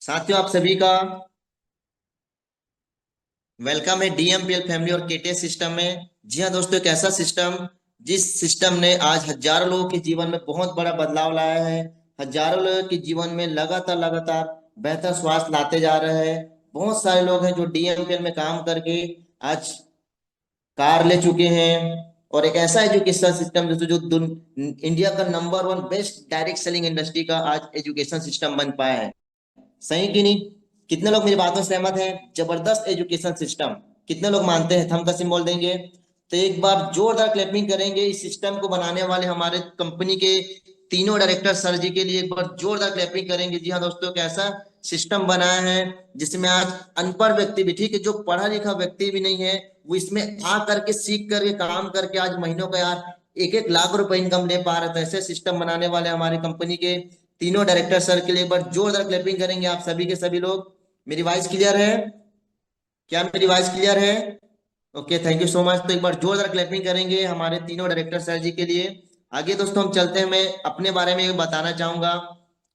साथियों, आप सभी का वेलकम है डीएमपीएल फैमिली और केटीएस सिस्टम में। जी हाँ दोस्तों, एक ऐसा सिस्टम जिस सिस्टम ने आज हजारों लोगों के जीवन में बहुत बड़ा बदलाव लाया है। हजारों लोगों के जीवन में लगातार लगातार बेहतर स्वास्थ्य लाते जा रहे हैं। बहुत सारे लोग हैं जो डीएमपीएल में काम करके आज कार ले चुके हैं। और एक ऐसा एजुकेशन सिस्टम जो इंडिया का number one best direct selling industry का आज एजुकेशन सिस्टम बन पाया है। सही कि नहीं? कितने लोग मेरी बातों से सहमत हैं? जबरदस्त एजुकेशन सिस्टम। कितने लोग मानते हैं? थंब का सिंबल देंगे तो एक बार जोरदार क्लैपिंग करेंगे इस सिस्टम को बनाने वाले हमारे कंपनी के तीनों डायरेक्टर सर जी के लिए। एक बार जोरदार क्लैपिंग करेंगे। जी हाँ दोस्तों, कैसा सिस्टम बनाया है जिसमें आज अनपढ़ व्यक्ति भी, ठीक है, जो पढ़ा लिखा व्यक्ति भी नहीं है, वो इसमें आ करके सीख करके काम करके आज महीनों का यार 1-1 लाख रुपए इनकम ले पा रहे थे। ऐसे सिस्टम बनाने वाले हमारी कंपनी के तीनों डायरेक्टर सर के लिए एक बार जोरदार क्लैपिंग करेंगे आप सभी के सभी लोग। मेरी वॉइस क्लियर है? क्या मेरी वॉइस क्लियर है? Okay, thank you so much. तो एक बार जोरदार क्लैपिंग करेंगे हमारे तीनों डायरेक्टर सर जी के लिए। आगे दोस्तों हम चलते हैं। मैं अपने बारे में बताना चाहूंगा।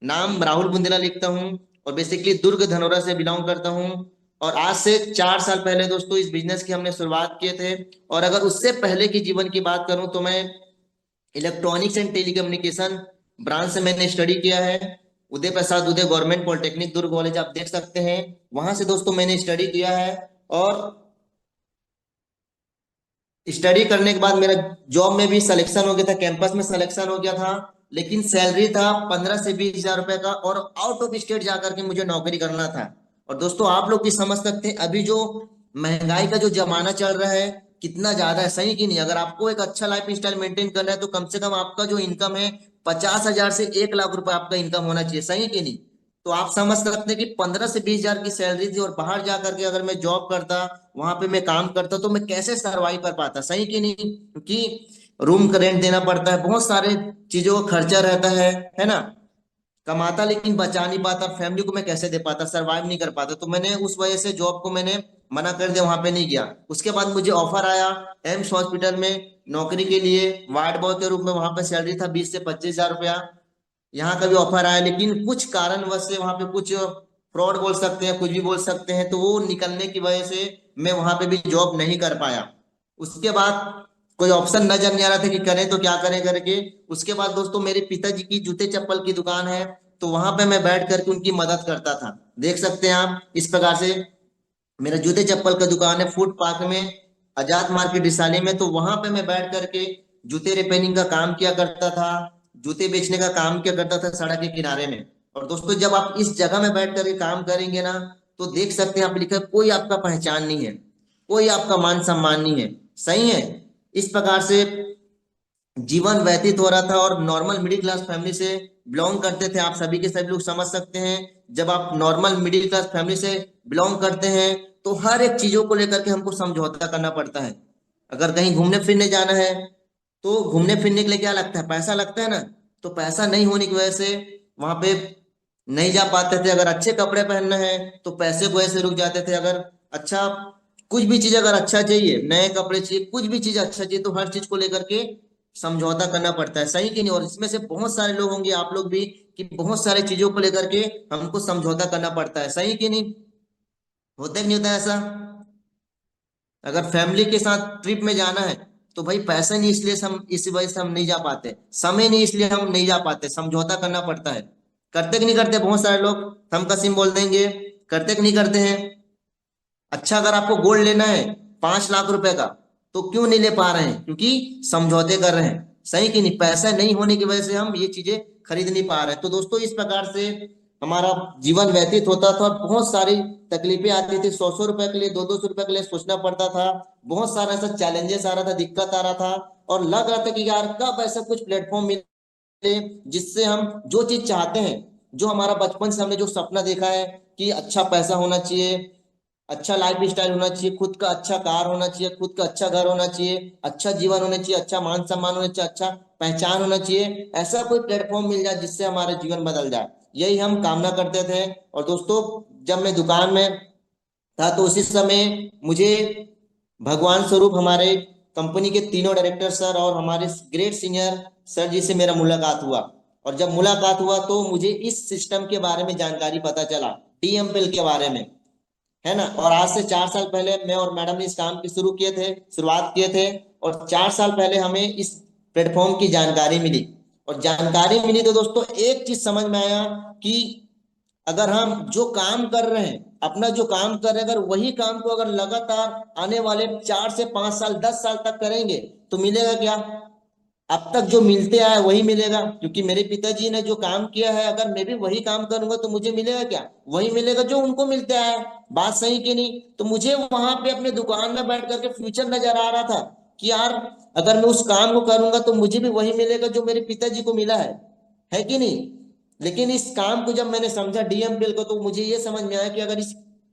नाम राहुल बुंदेला लिखता हूँ और बेसिकली दुर्ग धनोरा से बिलोंग करता हूँ। और आज से 4 साल पहले दोस्तों इस बिजनेस की हमने शुरुआत किए थे। और अगर उससे पहले की जीवन की बात करूं तो मैं इलेक्ट्रॉनिक्स एंड टेलीकम्युनिकेशन ब्रांच से मैंने स्टडी किया है। उदय प्रसाद उदय गवर्नमेंट पॉलिटेक्निक दुर्ग कॉलेज आप देख सकते हैं। वहां से दोस्तों मैंने स्टडी किया है। और स्टडी करने के बाद मेरा जॉब में भी सिलेक्शन हो गया था, कैंपस में सिलेक्शन हो गया था। लेकिन सैलरी था 15 से 20 हजार रुपए का और आउट ऑफ स्टेट जाकर के मुझे नौकरी करना था। और दोस्तों आप लोग भी समझ सकते हैं अभी जो महंगाई का जो जमाना चल रहा है कितना ज्यादा है। सही कि नहीं? अगर आपको एक अच्छा लाइफ स्टाइल मेंटेन करना है तो कम से कम आपका जो इनकम है 50 हजार से 1 लाख रुपए आपका इनकम होना चाहिए। सही कि नहीं? तो आप समझ सकते हैं कि 15 से 20 हजार की सैलरी थी और बाहर जा करके अगर मैं जॉब करता, वहां पे मैं काम करता, तो मैं कैसे सरवाइव कर पाता? सही कि नहीं? क्योंकि रूम का रेंट देना पड़ता है, बहुत सारे चीजों का खर्चा रहता है ना। कमाता लेकिन बचा नहीं पाता, फैमिली को मैं कैसे दे पाता, सरवाइव नहीं कर पाता। तो मैंने उस वजह से जॉब को मैंने मना कर दिया, वहां पे नहीं गया। उसके बाद मुझे ऑफर आया एम्स हॉस्पिटल में नौकरी के लिए वार्ड बॉय के रूप में। वहां पे सैलरी था 20 से 25 हजार रुपया। यहाँ का भी ऑफर आया लेकिन कुछ कारणवश से वहां पे कुछ फ्रॉड बोल सकते हैं, कुछ भी बोल सकते हैं, तो वो निकलने की वजह से मैं वहां पे भी जॉब नहीं कर पाया। उसके बाद कोई ऑप्शन नजर नहीं आ रहा था कि करें तो क्या करें करके। उसके बाद दोस्तों मेरे पिताजी की जूते चप्पल की दुकान है, तो वहां पे मैं बैठ करके उनकी मदद करता था। देख सकते हैं आप इस प्रकार से मेरा जूते चप्पल का दुकान है फूड पार्क में, आजाद मार्केट रिसाली में। तो वहां पे मैं बैठ करके जूते रिपेयरिंग का काम किया करता था, जूते बेचने का काम किया करता था सड़क के किनारे में। और दोस्तों जब आप इस जगह में बैठ करके काम करेंगे ना, तो देख सकते हैं आप लिखा है कोई आपका पहचान नहीं है, कोई आपका मान सम्मान नहीं है। सही है? इस प्रकार से जीवन व्यतीत हो रहा था और नॉर्मल मिडिल क्लास फैमिली से बिलोंग करते थे। आप सभी के सभी लोग समझ सकते हैं जब आप नॉर्मल मिडिल क्लास फैमिली से बिलोंग करते हैं तो हर एक चीजों को लेकर के हमको समझौता करना पड़ता है। अगर कहीं घूमने फिरने जाना है तो घूमने फिरने के लिए क्या लगता है? पैसा लगता है ना। तो पैसा नहीं होने की वजह से वहां पे नहीं जा पाते थे। अगर अच्छे कपड़े पहनना है तो पैसे की वजह से रुक जाते थे। अगर अच्छा कुछ भी चीज अगर अच्छा चाहिए, नए कपड़े चाहिए, कुछ भी चीज अच्छा चाहिए, तो हर चीज को लेकर के समझौता करना पड़ता है। सही कि नहीं? और इसमें से बहुत सारे लोग होंगे, आप लोग भी, कि बहुत सारी चीजों को लेकर के हमको समझौता करना पड़ता है। सही कि नहीं? होता है कि नहीं होता है ऐसा? अगर फैमिली के साथ ट्रिप में जाना है तो भाई पैसा नहीं, इसलिए हम इस वजह से हम नहीं जा पाते, समय नहीं इसलिए हम नहीं जा पाते, समझौता करना पड़ता है। करते कि नहीं करते? बहुत सारे लोग हम कसीम बोल देंगे। करते कि नहीं करते हैं? अच्छा, अगर आपको गोल्ड लेना है 5 लाख रुपए का, तो क्यों नहीं ले पा रहे हैं? क्योंकि समझौते कर रहे हैं। सही कि नहीं? पैसा नहीं होने की वजह से हम ये चीजें खरीद नहीं पा रहे हैं। तो दोस्तों इस प्रकार से हमारा जीवन व्यतीत होता था और बहुत सारी तकलीफें आती थी। 100-100 रुपए के लिए, 200-200 रुपए के लिए सोचना पड़ता था। बहुत सारा ऐसा चैलेंजेस आ रहा था, दिक्कत आ रहा था। और लग रहा था कि यार कब ऐसा कुछ प्लेटफॉर्म मिले जिससे हम जो चीज चाहते हैं, जो हमारा बचपन से हमने जो सपना देखा है कि अच्छा पैसा होना चाहिए, अच्छा लाइफ स्टाइल होना चाहिए, खुद का अच्छा कार होना चाहिए, खुद का अच्छा घर होना चाहिए, अच्छा जीवन होना चाहिए, अच्छा मान सम्मान होना चाहिए, अच्छा पहचान होना चाहिए, ऐसा कोई प्लेटफॉर्म मिल जाए जिससे हमारा जीवन बदल जाए, यही हम कामना करते थे। और दोस्तों जब मैं दुकान में था तो उसी समय मुझे भगवान स्वरूप हमारे कंपनी के तीनों डायरेक्टर सर और हमारे ग्रेट सीनियर सर जी से मेरा मुलाकात हुआ। और जब मुलाकात हुआ तो मुझे इस सिस्टम के बारे में जानकारी पता चला डीएमपीएल के बारे में, है ना। और आज से 4 साल पहले मैं और मैडम ने इस काम की शुरुआत किए थे, और 4 साल पहले हमें इस प्लेटफॉर्म की जानकारी मिली। और जानकारी मिली तो दोस्तों एक चीज समझ में आया कि अगर हम जो काम कर रहे हैं, अपना जो काम कर रहे हैं, अगर वही काम को अगर लगातार आने वाले 4 से 5 साल 10 साल तक करेंगे तो मिलेगा क्या? अब तक जो मिलते आया वही मिलेगा, क्योंकि मेरे पिताजी ने जो काम किया है, अगर मैं भी वही काम करूंगा तो मुझे मिलेगा क्या? वही मिलेगा जो उनको मिलते आया है। बात सही कि नहीं? तो मुझे वहां पे अपने दुकान में बैठ करके फ्यूचर नजर आ रहा था कि यार अगर मैं उस काम को करूंगा तो मुझे भी वही मिलेगा जो मेरे पिताजी को मिला है कि नहीं? लेकिन इस काम को जब मैंने समझा डीएमपीएल को, तो मुझे ये समझ में आया कि अगर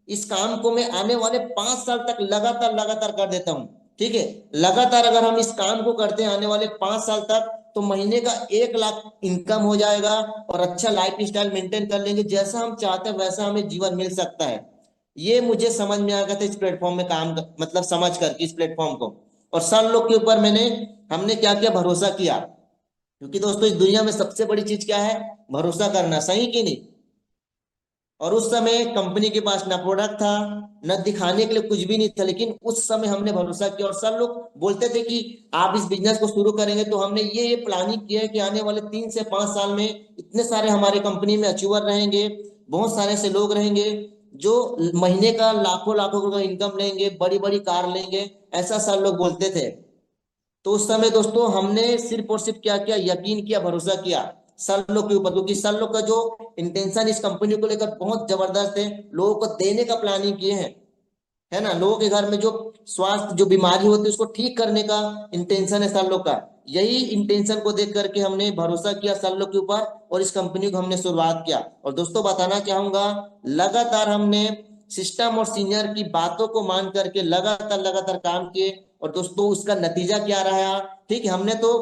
इस काम को मैं आने वाले 5 साल तक लगातार लगातार कर देता हूं, ठीक है, लगातार अगर हम इस काम को करते हैं आने वाले 5 साल तक, तो महीने का 1 लाख इनकम हो जाएगा, और अच्छा लाइफ स्टाइल मेंटेन कर लेंगे, जैसा हम चाहते हैं वैसा हमें जीवन मिल सकता है। ये मुझे समझ में आ गया था इस प्लेटफॉर्म में मतलब समझ करके इस प्लेटफॉर्म को। और सर लोग के ऊपर हमने क्या क्या भरोसा किया, क्योंकि दोस्तों इस दुनिया में सबसे बड़ी चीज क्या है? भरोसा करना, सही कि नहीं? और उस समय कंपनी के पास ना प्रोडक्ट था, न दिखाने के लिए कुछ भी नहीं था, लेकिन उस समय हमने भरोसा किया। और सब लोग बोलते थे कि आप इस बिजनेस को शुरू करेंगे, तो हमने ये प्लानिंग किया है कि आने वाले 3 से 5 साल में इतने सारे हमारे कंपनी में अचीवर रहेंगे, बहुत सारे ऐसे लोग रहेंगे जो महीने का लाखों लाखों का इनकम लेंगे, बड़ी बड़ी कार लेंगे, ऐसा सब लोग बोलते थे। तो उस समय दोस्तों हमने सिर्फ और सिर्फ क्या किया? यकीन किया, भरोसा किया सर लोग के ऊपर, क्योंकि सर लोग का जो इंटेंशन इस कंपनी को लेकर बहुत जबरदस्त है। लोगों को देने का प्लानिंग किए हैं, है ना। लोगों के घर में जो स्वास्थ्य जो बीमारी होती है उसको ठीक करने का इंटेंशन है सर लोग का। यही इंटेंशन को देख करके हमने भरोसा किया सर लोग के ऊपर, और इस कंपनी को हमने शुरुआत किया। और दोस्तों बताना चाहूंगा, लगातार हमने सिस्टम और सीनियर की बातों को मान करके लगातार लगातार काम किए। और दोस्तों उसका नतीजा क्या रहा? ठीक है, हमने तो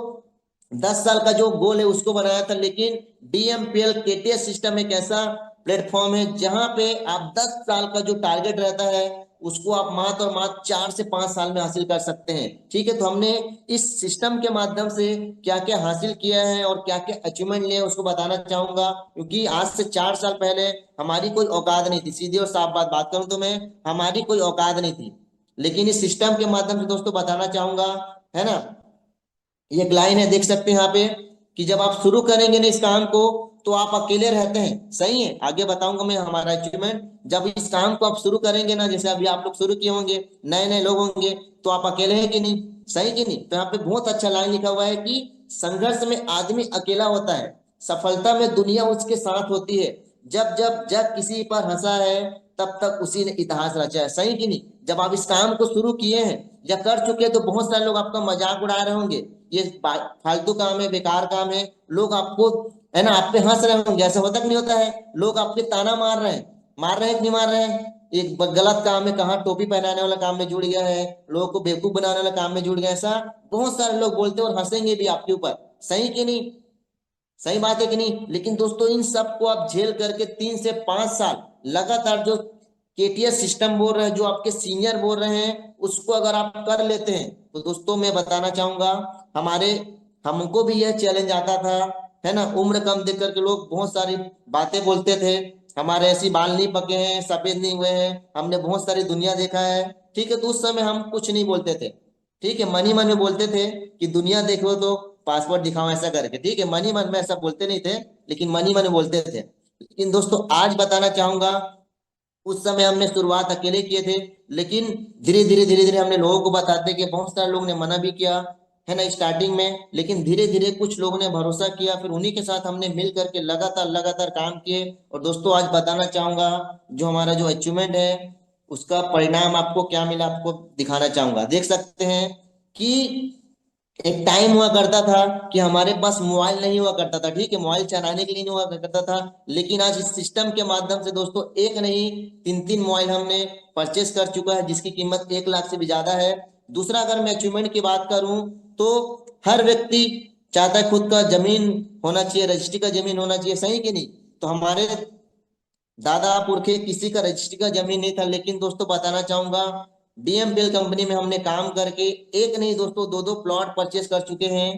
10 साल का जो गोल है उसको बनाया था, लेकिन डीएमपीएल केटीएस सिस्टम एक ऐसा प्लेटफॉर्म है जहां पे आप 10 साल का जो टारगेट रहता है उसको आप मात्र और मात्र 4 से 5 साल में हासिल कर सकते हैं। ठीक है, तो हमने इस सिस्टम के माध्यम से क्या क्या हासिल किया है और क्या क्या अचीवमेंट लिए उसको बताना चाहूंगा, क्योंकि आज से 4 साल पहले हमारी कोई औकात नहीं थी। सीधी और साफ बात बात करूं तो मैं, हमारी कोई औकात नहीं थी, लेकिन इस सिस्टम के माध्यम से दोस्तों बताना चाहूंगा, है ना। ये एक लाइन है, देख सकते हैं यहाँ पे, कि जब आप शुरू करेंगे ना इस काम को तो आप अकेले रहते हैं, सही है। आगे बताऊंगा मैं हमारा अचीवमेंट। जब इस काम को आप शुरू करेंगे ना, जैसे अभी आप लोग शुरू किए होंगे, नए नए लोग होंगे, तो आप अकेले हैं कि नहीं? सही कि नहीं? तो यहाँ पे बहुत अच्छा लाइन लिखा हुआ है कि संघर्ष में आदमी अकेला होता है, सफलता में दुनिया उसके साथ होती है। जब जब जब किसी पर हंसा है तब तक उसी ने इतिहास रचा है, सही कि नहीं? जब आप इस काम को शुरू किए हैं या कर चुके हैं तो बहुत सारे लोग आपका मजाक उड़ा रहे होंगे, ये फालतू काम है, बेकार काम है, लोग आपको, है ना, आप पे हंस रहे होंगे। ऐसा होता कि नहीं होता है? लोग आपके ताना मार रहे हैं कि नहीं मार रहे हैं? एक गलत काम है, कहाँ टोपी पहनाने वाला काम में जुड़ गया है, लोगों को बेवकूफ बनाने वाला काम में जुड़ गया, ऐसा बहुत सारे लोग बोलते हैं और हंसेंगे भी आपके ऊपर, सही कि नहीं? सही बात है कि नहीं? लेकिन दोस्तों इन सब को आप झेल करके 3 से 5 साल लगातार जो केटीएस सिस्टम बोल रहे हैं, जो आपके सीनियर बोल रहे हैं, उसको अगर आप कर लेते हैं तो दोस्तों मैं बताना चाहूंगा, हमारे हमको भी यह चैलेंज आता था, है ना। उम्र कम देख करके लोग बहुत सारी बातें बोलते थे, हमारे ऐसी बाल नहीं पके हैं, सफेद नहीं हुए हैं, हमने बहुत सारी दुनिया देखा है। ठीक है, तो उस समय हम कुछ नहीं बोलते थे, ठीक है, मन ही मन में बोलते थे कि दुनिया देखो तो पासपोर्ट दिखाओ, ऐसा करके, ठीक है, मन ही मन में ऐसा बोलते नहीं थे, लेकिन मन ही मन में बोलते थे। लेकिन दोस्तों आज बताना चाहूंगा, उस समय हमने शुरुआत अकेले किए थे, लेकिन धीरे धीरे हमने लोगों को बताते कि बहुत सारे लोग ने मना भी किया, है ना, स्टार्टिंग में, लेकिन धीरे धीरे कुछ लोगों ने भरोसा किया, फिर उन्हीं के साथ हमने मिल करके लगातार लगातार काम किए। और दोस्तों आज बताना चाहूंगा, जो हमारा जो अचीवमेंट है उसका परिणाम आपको क्या मिला, आपको दिखाना चाहूंगा। देख सकते हैं कि एक टाइम हुआ करता था कि हमारे पास मोबाइल नहीं हुआ करता था, ठीक है, मोबाइल चलाने के लिए नहीं हुआ करता था, लेकिन आज इस सिस्टम के माध्यम से दोस्तों एक नहीं, तीन तीन मोबाइल हमने परचेस कर चुका है, जिसकी कीमत 1 लाख से भी ज्यादा है। दूसरा, अगर मैं अचीवमेंट की बात करूं तो हर व्यक्ति चाहता है खुद का जमीन होना चाहिए, रजिस्ट्री का जमीन होना चाहिए, सही कि नहीं? तो हमारे दादा पुरखे किसी का रजिस्ट्री का जमीन नहीं था, लेकिन दोस्तों बताना चाहूंगा, डीएमपीएल कंपनी में हमने काम करके एक नहीं दोस्तों दो दो प्लॉट परचेस कर चुके हैं,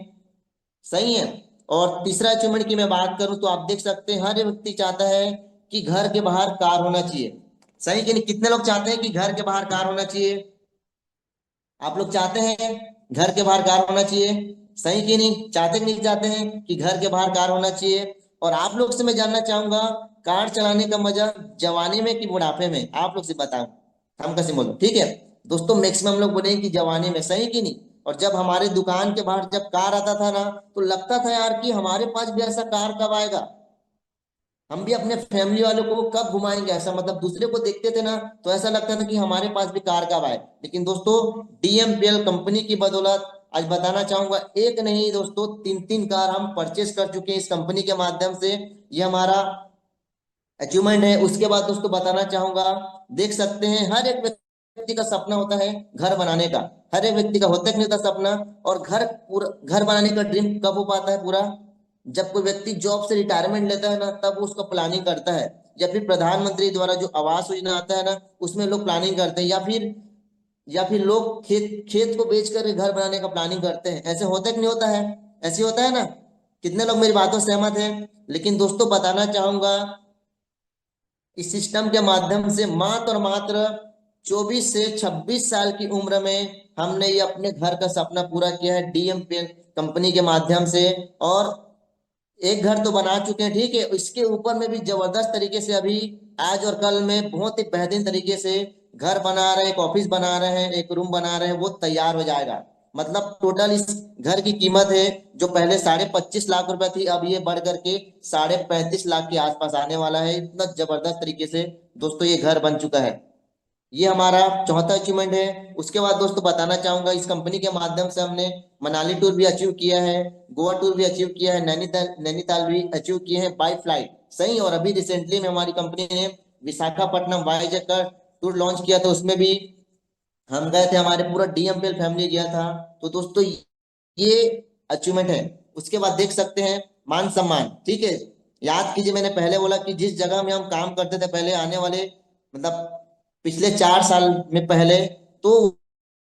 सही है। और तीसरा अचीवमेंट की मैं बात करूं तो आप देख सकते हैं हर व्यक्ति चाहता है कि घर के बाहर कार होना चाहिए। सही कि नहीं? कितने लोग चाहते हैं कि घर के बाहर कार होना चाहिए? आप लोग चाहते हैं घर के बाहर कार होना चाहिए? सही कि नहीं? चाहते कि नहीं चाहते हैं कि घर के बाहर कार होना चाहिए? और आप लोग से मैं जानना चाहूंगा, कार चलाने का मजा जवानी में कि बुढ़ापे में? आप लोग से बताओ, हम कैसे बोलो, ठीक है? दोस्तों मैक्सिमम लोग बोले कि जवानी में। सही कि नहीं? और जब हमारे दुकान के बाहर जब कार आता था ना, तो लगता था यार कि हमारे पास भी ऐसा कार कब आएगा, हम भी अपने फैमिली वालों को कब घुमाएंगे। ऐसा मतलब दूसरे को देखते थे ना, तो ऐसा लगता था कि हमारे पास भी कार कब आए। लेकिन दोस्तों डीएमपीएल कंपनी की बदौलत आज बताना चाहूंगा, एक नहीं दोस्तों, तीन तीन कार हम परचेस कर चुके हैं इस कंपनी के माध्यम से। ये हमारा अचीवमेंट है। उसके बाद दोस्तों बताना चाहूंगा, देख सकते हैं हर एक व्यक्ति का सपना होता है घर बनाने का। हर एक व्यक्ति का होता है कि नहीं होता सपना? और घर पूरा घर बनाने का ड्रीम कब हो पाता है पूरा? जब कोई व्यक्ति जॉब से रिटायरमेंट लेता है ना, तब वो उसका प्लानिंग करता है। या फिर प्रधानमंत्री द्वारा जो आवास योजना आता है ना, उसमें लोग प्लानिंग करते हैं। या फिर लोग खेत खेत को बेच कर घर बनाने का प्लानिंग करते हैं। ऐसे होता है कि नहीं होता है? ऐसे होता है ना? कितने लोग मेरी बातों से सहमत हैं? लेकिन दोस्तों बताना चाहूंगा, इस सिस्टम के माध्यम से मात्र 24 से 26 साल की उम्र में हमने ये अपने घर का सपना पूरा किया है डीएमपीएल कंपनी के माध्यम से। और एक घर तो बना चुके हैं, ठीक है, इसके ऊपर में भी जबरदस्त तरीके से अभी आज और कल में बहुत ही बेहतरीन तरीके से घर बना रहे हैं, एक ऑफिस बना रहे हैं, एक रूम बना रहे हैं, वो तैयार हो जाएगा। मतलब टोटल इस घर की कीमत है जो पहले 25.5 लाख रुपए थी, अब ये बढ़ करके 35.5 लाख के आसपास आने वाला है। इतना जबरदस्त तरीके से दोस्तों ये घर बन चुका है। ये हमारा चौथा अचीवमेंट है। उसके बाद दोस्तों बताना चाहूंगा, इस कंपनी के माध्यम से हमने मनाली टूर भी अचीव किया है, गोवा टूर भी अचीव किया है, नैनीताल नैनीताल भी अचीव किए हैं बाय फ्लाइट। सही। और अभी रिसेंटली में हमारी कंपनी ने विशाखापट्टनम वाईजैक का टूर लॉन्च किया था, उसमें भी हम गए थे, हमारे पूरा डीएमपीएल फैमिली गया था। तो दोस्तों ये अचीवमेंट है। उसके बाद देख सकते हैं मान सम्मान, ठीक है। याद कीजिए, मैंने पहले बोला कि जिस जगह में हम काम करते थे पहले, आने वाले मतलब पिछले 4 साल में पहले, तो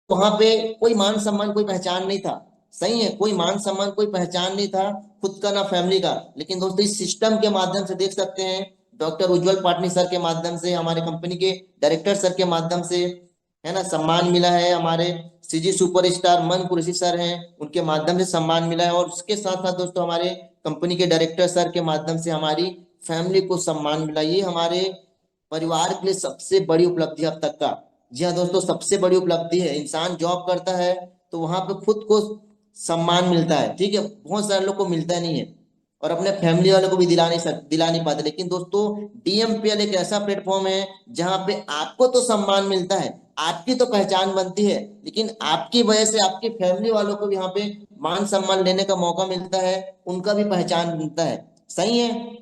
वहां पे कोई मान सम्मान कोई पहचान नहीं था। सही है, कोई मान सम्मान कोई पहचान नहीं था, खुद का ना फैमिली का। लेकिन दोस्तों इस सिस्टम के माध्यम से देख सकते हैं, डॉक्टर उज्जवल पाटनी सर के माध्यम से, हमारे कंपनी के डायरेक्टर सर के माध्यम से, है ना, सम्मान मिला है। हमारे सीजी सुपरस्टार मन कुरैशी सर हैं, उनके माध्यम से सम्मान मिला है। और उसके साथ साथ दोस्तों हमारे कंपनी के डायरेक्टर सर के माध्यम से हमारी फैमिली को सम्मान मिला। ये हमारे परिवार के लिए सबसे बड़ी उपलब्धि अब तक का। जी हाँ दोस्तों, सबसे बड़ी उपलब्धि है। इंसान जॉब करता है तो वहां पे खुद को सम्मान मिलता है, ठीक है, बहुत सारे लोग को मिलता नहीं है, और अपने फैमिली वालों को भी दिला नहीं पाते। लेकिन दोस्तों डीएमपीएल एक ऐसा प्लेटफॉर्म है जहां पे आपको तो सम्मान मिलता है, आपकी तो पहचान बनती है, लेकिन आपकी वजह से आपकी फैमिली वालों को भी यहाँ पे मान सम्मान लेने का मौका मिलता है, उनका भी पहचान मिलता है। सही है।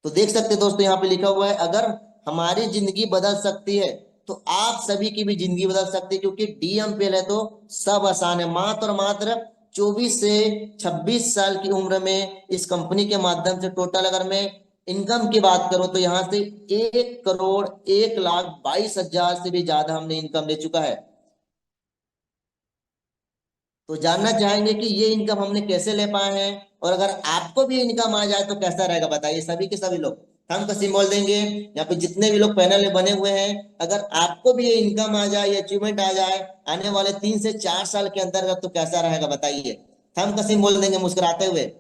तो देख सकते हैं दोस्तों, यहाँ पे लिखा हुआ है, अगर हमारी जिंदगी बदल सकती है तो आप सभी की भी जिंदगी बदल सकती है, क्योंकि डीएमपीएल है तो सब आसान है। मात्र और मात्र 24 से 26 साल की उम्र में इस कंपनी के माध्यम से टोटल अगर मैं इनकम की बात करूं तो यहाँ से 1,01,22,000 से भी ज्यादा हमने इनकम ले चुका है। तो जानना चाहेंगे कि ये इनकम हमने कैसे ले पाए हैं, और अगर आपको भी इनकम आ जाए तो कैसा रहेगा बताइए। सभी के सभी लोग हम का सिंबल देंगे, यहाँ पे जितने भी लोग पैनल में बने हुए हैं, अगर आपको भी ये इनकम आ जाए, ये अचीवमेंट आ जाए आने वाले 3 से 4 साल के अंतर्गत, तो कैसा रहेगा बताइए। हम का सिंबल देंगे मुस्कुराते हुए।